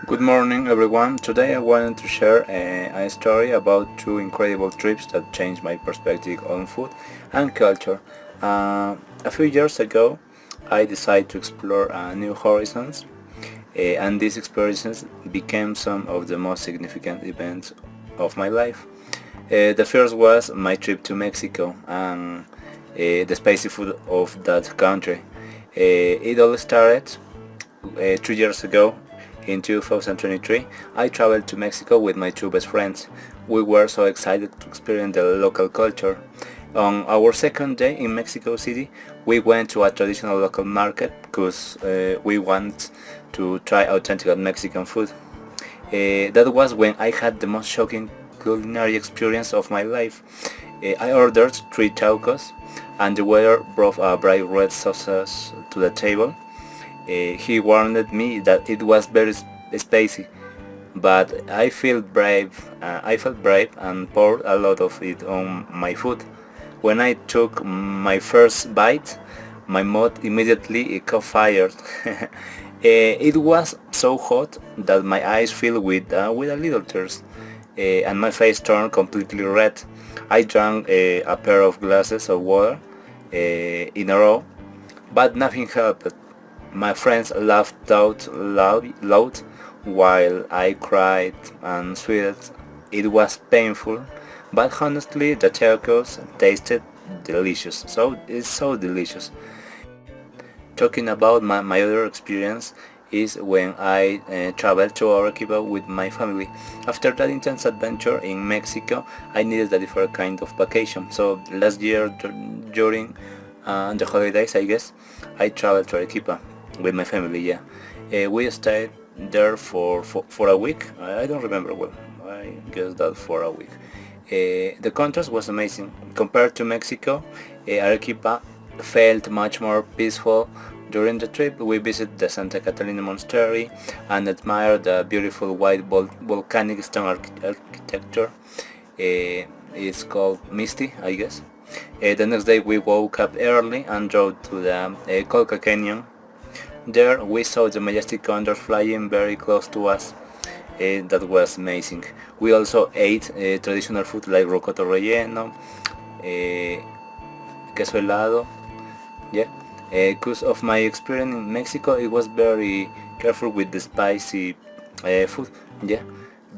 Good morning everyone. Today I wanted to share a story about two incredible trips that changed my perspective on food and culture. A few years ago I decided to explore new horizons and these experiences became some of the most significant events of my life. The first was my trip to Mexico and the spicy food of that country. It all started 3 years ago, in 2023, I traveled to Mexico with my two best friends. We were so excited to experience the local culture. On our second day in Mexico City, we went to a traditional local market because we want to try authentic Mexican food. That was when I had the most shocking culinary experience of my life. I ordered three tacos and the waiter brought a bright red sauce to the table. He warned me that it was very spicy, but I felt brave and poured a lot of it on my food. When I took my first bite, my mouth immediately caught fire. It was so hot that my eyes filled with a little tears, and my face turned completely red. I drank a pair of glasses of water in a row, but nothing helped. My friends laughed out loud while I cried and sweated. It was painful, but honestly the tacos tasted delicious. So it's so delicious. Talking about my other experience is when I traveled to Arequipa with my family. After that intense adventure in Mexico, I needed a different kind of vacation. So last year during the holidays, I guess, I traveled to Arequipa with my family. Yeah, we stayed there for a week. I don't remember well. I guess that for a week. The contrast was amazing. Compared to Mexico, Arequipa felt much more peaceful. During the trip, we visited the Santa Catalina Monastery and admired the beautiful white volcanic stone architecture. It's called Misty, I guess. The next day we woke up early and drove to the Colca Canyon. There we saw the majestic condors flying very close to us. That was amazing. We also ate traditional food like rocoto relleno, queso helado. Yeah, because of my experience in Mexico, it was very careful with the spicy food. Yeah,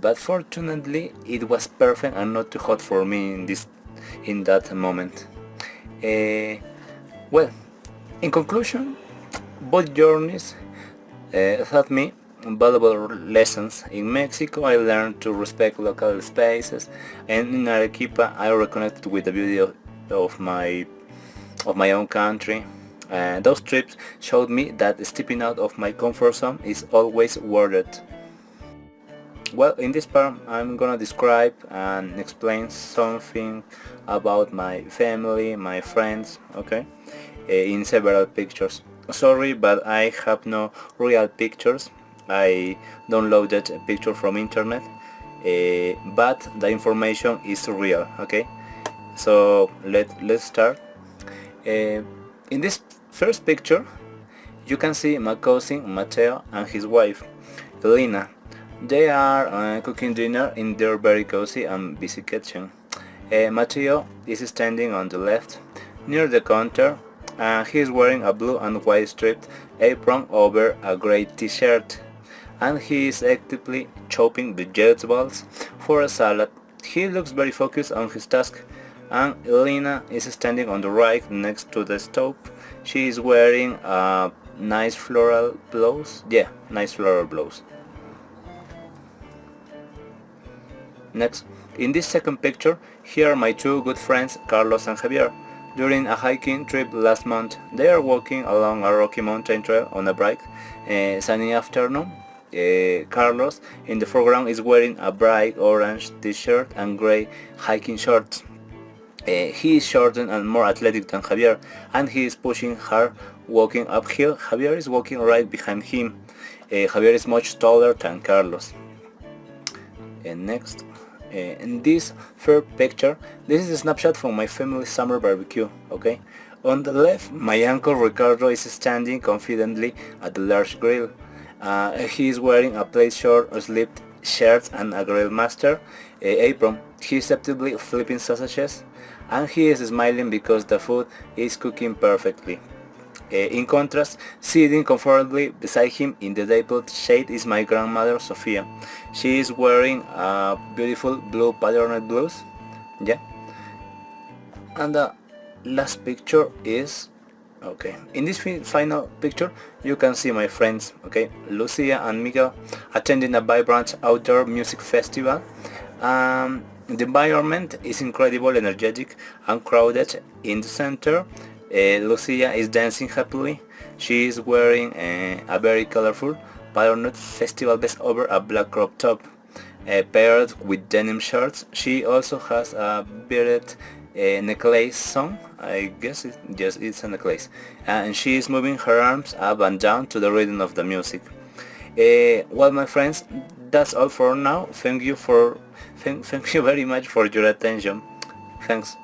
but fortunately, it was perfect and not too hot for me in that moment. Uh, well, in conclusion, both journeys taught me valuable lessons. In Mexico, I learned to respect local spaces, and in Arequipa, I reconnected with the beauty of my own country. Those trips showed me that stepping out of my comfort zone is always worth it. Well, in this part I'm gonna describe and explain something about my family, my friends, okay, in several pictures. Sorry, but I have no real pictures. I downloaded a picture from internet, but the information is real, okay? So let's start. In this first picture, you can see my cousin Mateo and his wife, Elena. They are cooking dinner in their very cozy and busy kitchen. Mateo is standing on the left, near the counter, and he is wearing a blue and white striped apron over a grey t-shirt, and he is actively chopping vegetables for a salad. He looks very focused on his task, and Elena is standing on the right next to the stove. She is wearing a nice floral blouse. Yeah, nice floral blouse. Next, in this second picture, here are my two good friends Carlos and Javier. During a hiking trip last month, they are walking along a rocky mountain trail on a bright, sunny afternoon. Carlos in the foreground is wearing a bright orange t-shirt and grey hiking shorts. He is shorter and more athletic than Javier, and he is pushing hard walking uphill. Javier is walking right behind him. Javier is much taller than Carlos. And next, in this third picture, this is a snapshot from my family's summer barbecue, okay? On the left, my uncle Ricardo is standing confidently at the large grill, He is wearing a plaid short, sleeved shirt and a grill master apron. He is subtly flipping sausages, and he is smiling because the food is cooking perfectly. In contrast, sitting comfortably beside him in the dappled shade is my grandmother Sofia. She is wearing a beautiful blue patterned blouse. Yeah. And the last picture is okay. In this final picture, you can see my friends, okay, Lucia and Miguel, attending a vibrant outdoor music festival. The environment is incredible, energetic, and crowded. In the center, Lucia is dancing happily. She is wearing a very colorful patterned festival vest over a black crop top, paired with denim shorts. She also has a beaded necklace on. I guess it's a necklace, and she is moving her arms up and down to the rhythm of the music. Well, my friends, that's all for now. Thank you very much for your attention. Thanks.